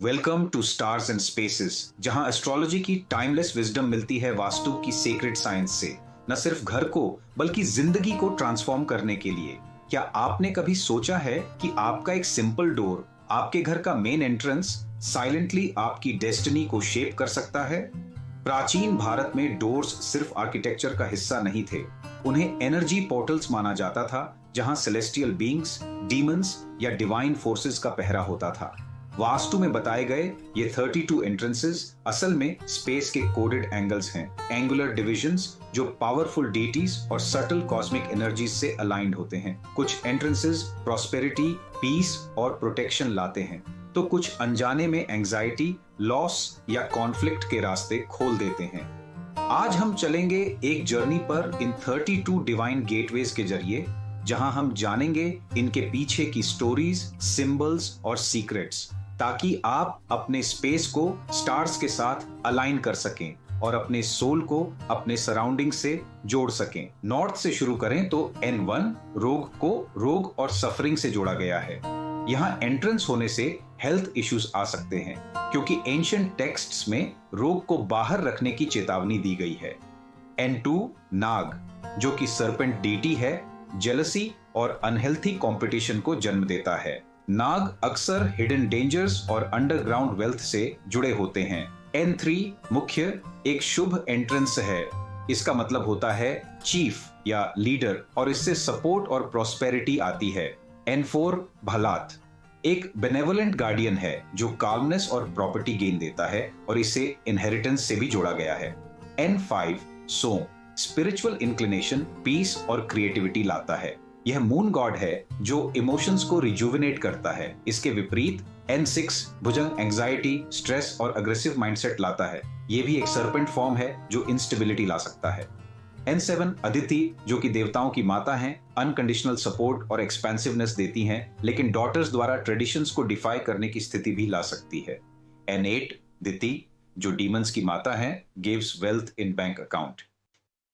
Welcome to stars and spaces, जहां astrology की timeless wisdom मिलती है वास्तु की सीक्रेट साइंस से, न सिर्फ घर को बल्कि जिंदगी को ट्रांसफॉर्म करने के लिए। क्या आपने कभी सोचा है कि आपका एक सिंपल डोर, आपके घर का मेन एंट्रेंस, साइलेंटली आपकी डेस्टिनी को शेप कर सकता है? प्राचीन भारत में डोर्स सिर्फ आर्किटेक्चर का हिस्सा नहीं थे, उन्हें एनर्जी पोर्टल्स माना जाता था, जहां सेलेस्टियल बीइंग्स, डीमंस या डिवाइन फोर्सेस का पहरा होता था। वास्तु में बताए गए ये 32 एंट्रेंसेस असल में स्पेस के कोडेड एंगल्स हैं, एंगुलर डिविजन्स जो पावरफुल डीटीज और सटल कॉस्मिक एनर्जीज से अलाइंड होते हैं। कुछ एंट्रेंसेस प्रॉस्पेरिटी, पीस और प्रोटेक्शन लाते हैं, तो कुछ अनजाने में एंजाइटी, लॉस या कॉन्फ्लिक्ट के रास्ते खोल देते हैं। आज हम चलेंगे एक जर्नी पर इन 32 डिवाइन गेटवेज के जरिए, जहां हम जानेंगे इनके पीछे की स्टोरीज, सिंबल्स और सीक्रेट्स, ताकि आप अपने स्पेस को स्टार्स के साथ अलाइन कर सकें और अपने सोल को अपने सराउंडिंग से जोड़ सकें। नॉर्थ से शुरू करें तो N1 रोग को रोग और सफरिंग से जोड़ा गया है। यहाँ एंट्रेंस होने से हेल्थ इश्यूज आ सकते हैं, क्योंकि एंशिएंट टेक्स्ट्स में रोग को बाहर रखने की चेतावनी दी गई है। N2 नाग, जो कि सर्पेंट डीटी है, जेलसी और अनहेल्थी कंपटीशन को जन्म देता है। नाग अक्सर हिडन डेंजर्स और अंडरग्राउंड वेल्थ से जुड़े होते हैं। N3 मुख्य एक शुभ एंट्रेंस है, इसका मतलब होता है चीफ या लीडर, और इससे सपोर्ट और प्रॉस्पेरिटी आती है। N4 भलात एक बेनेवोलेंट गार्डियन है जो काल्मनेस और प्रॉपर्टी गेन देता है, और इसे इनहेरिटेंस से भी जोड़ा गया है। N5 सोम स्पिरिचुअल इंक्लिनेशन, पीस और क्रिएटिविटी लाता है। यह मून गॉड है जो इमोशंस को रिजुविनेट करता है। इसके विपरीत N6 भुजंग एंजाइटी, स्ट्रेस और अग्रेसिव माइंडसेट लाता है। यह भी एक सर्पेंट फॉर्म है जो इंस्टेबिलिटी ला सकता है। N7 अदिति, जो कि देवताओं की माता हैं, अनकंडीशनल सपोर्ट और एक्सपेंसिवनेस देती हैं, लेकिन डॉटर्स द्वारा ट्रेडिशंस को डिफाई करने की स्थिति भी ला सकती है। N8 दिति, जो डीमंस की माता है, gives wealth in bank account.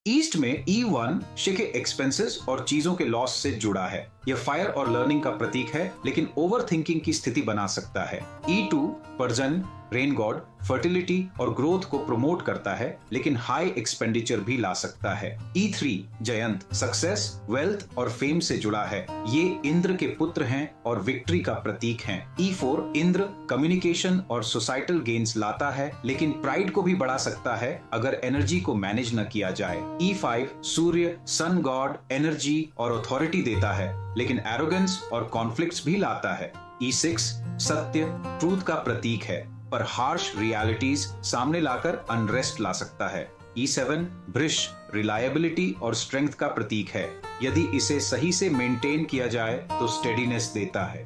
East में E1 शिखे एक्सपेंसेस और चीजों के लॉस से जुड़ा है। यह फायर और लर्निंग का प्रतीक है, लेकिन ओवर थिंकिंग की स्थिति बना सकता है। E2 पर्जन, रेन गॉड, फर्टिलिटी और ग्रोथ को प्रमोट करता है, लेकिन हाई एक्सपेंडिचर भी ला सकता है। E3 जयंत सक्सेस, वेल्थ और फेम से जुड़ा है। ये इंद्र के पुत्र हैं और विक्ट्री का प्रतीक हैं। E4 इंद्र कम्युनिकेशन और सोसाइटल गेन्स लाता है, लेकिन प्राइड को भी बढ़ा सकता है अगर एनर्जी को मैनेज न किया जाए। E5 सूर्य सन गॉड, एनर्जी और अथॉरिटी देता है, लेकिन एरोगेंस और कॉन्फ्लिक्ट्स भी लाता है। E6 सत्य ट्रूथ का प्रतीक है, पर हार्श रियलिटीज सामने लाकर अनरेस्ट ला सकता है। E7 वृष रिलायबिलिटी और स्ट्रेंथ का प्रतीक है, यदि इसे सही से मेंटेन किया जाए तो स्टेडीनेस देता है।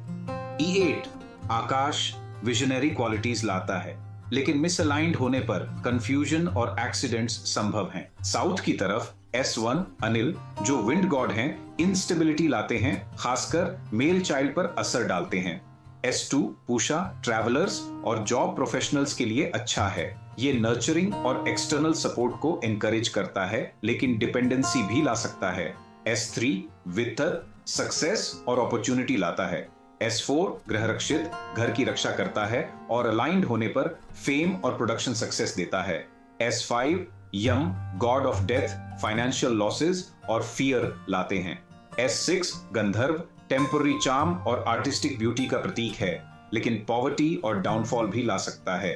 E8 आकाश विजनरी क्वालिटीज लाता है, लेकिन मिसअलाइंड होने पर कंफ्यूजन और एक्सीडेंट्स संभव हैं। साउथ की तरफ S1 अनिल, जो विंड गॉड हैं, इंस्टेबिलिटी लाते हैं, खासकर मेल चाइल्ड पर असर डालते हैं। S2 पूषा ट्रैवलर्स और जॉब प्रोफेशनल्स के लिए अच्छा है। ये नर्चरिंग और एक्सटर्नल सपोर्ट को एनकरेज करता है, लेकिन डिपेंडेंसी भी ला सकता है। S3 वित्तर सक्सेस और अपॉर्चुनिटी लाता है। S4 ग्रह रक्षित घर की रक्षा करता है और अलाइंड होने पर फेम और प्रोडक्शन सक्सेस देता है। S5 Yama god of death financial losses और फियर लाते हैं। S6 गंधर्व टेम्पररी चार्म और आर्टिस्टिक ब्यूटी का प्रतीक है, लेकिन पॉवर्टी और डाउनफॉल भी ला सकता है।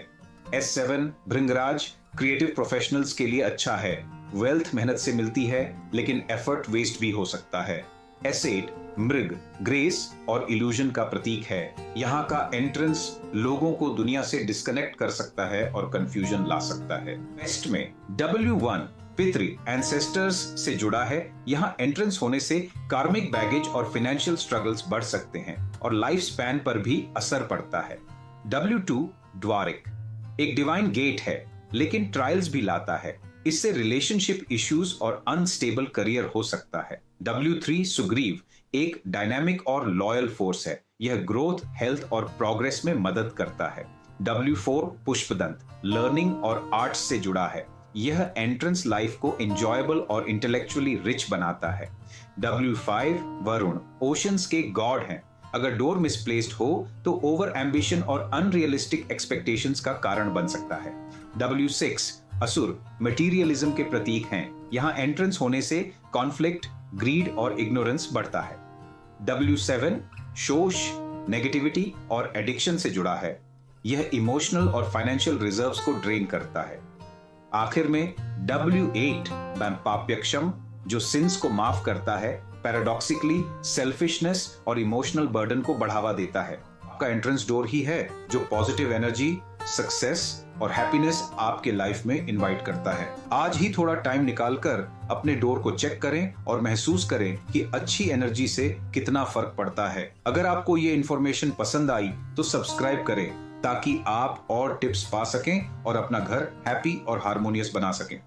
S7 भृंगराज क्रिएटिव प्रोफेशनल्स के लिए अच्छा है। वेल्थ मेहनत से मिलती है, लेकिन एफर्ट वेस्ट भी हो सकता है। S8 मृग ग्रेस और इल्यूजन का प्रतीक है। यहाँ का एंट्रेंस लोगों को दुनिया से डिस्कनेक्ट कर सकता है और कंफ्यूजन ला सकता है। वेस्ट में W1 पितृ एंसेस्टर्स से जुड़ा है। यहाँ एंट्रेंस होने से कार्मिक बैगेज और फाइनेंशियल स्ट्रगल्स बढ़ सकते हैं और लाइफ स्पैन पर भी असर पड़ता है। W2 द्वारिक एक डिवाइन गेट है, लेकिन ट्रायल्स भी लाता है। इससे रिलेशनशिप इश्यूज और अनस्टेबल करियर हो सकता है। W3 सुग्रीव एक डायनामिक और लॉयल फोर्स है। यह ग्रोथ, हेल्थ और प्रोग्रेस में मदद करता है। W4 पुष्पदंत लर्निंग और आर्ट्स से जुड़ा है। यह एंट्रेंस लाइफ को एंजॉयबल और इंटेलेक्चुअली रिच बनाता है। W5 वरुण ओशंस के गॉड हैं। अगर डोर मिसप्लेस्ड हो तो ओवर एम्बिशन और अनरियलिस्टिक एक्सपेक्टेशंस का कारण बन सकता है। W6 असुर मटेरियलिज्म के प्रतीक हैं। यहाँ एंट्रेंस होने से कॉन्फ्लिक्ट, ग्रीड और इग्नोरेंस बढ़ता है। W7 शोष, नेगेटिविटी और एडिक्शन से जुड़ा है। यह इमोशनल और फाइनेंशियल रिजर्व्स को ड्रेन करता है। आखिर में W8 पाप्यक्षम, जो सिंस को माफ करता है, पैराडॉक्सिकली सेल्फिशनेस और इमोशनल बर्डन को बढ़ावा देता है। आपका एंट्रेंस डोर ही है जो पॉजिटिव एनर्जी, सक्सेस और हैप्पीनेस आपके लाइफ में इनवाइट करता है। आज ही थोड़ा टाइम निकालकर अपने डोर को चेक करें और महसूस करें कि अच्छी एनर्जी से कितना फर्क पड़ता है। अगर आपको ये इन्फॉर्मेशन पसंद आई तो सब्सक्राइब करें ताकि आप और टिप्स पा सकें और अपना घर हैप्पी और हार्मोनियस बना सकें।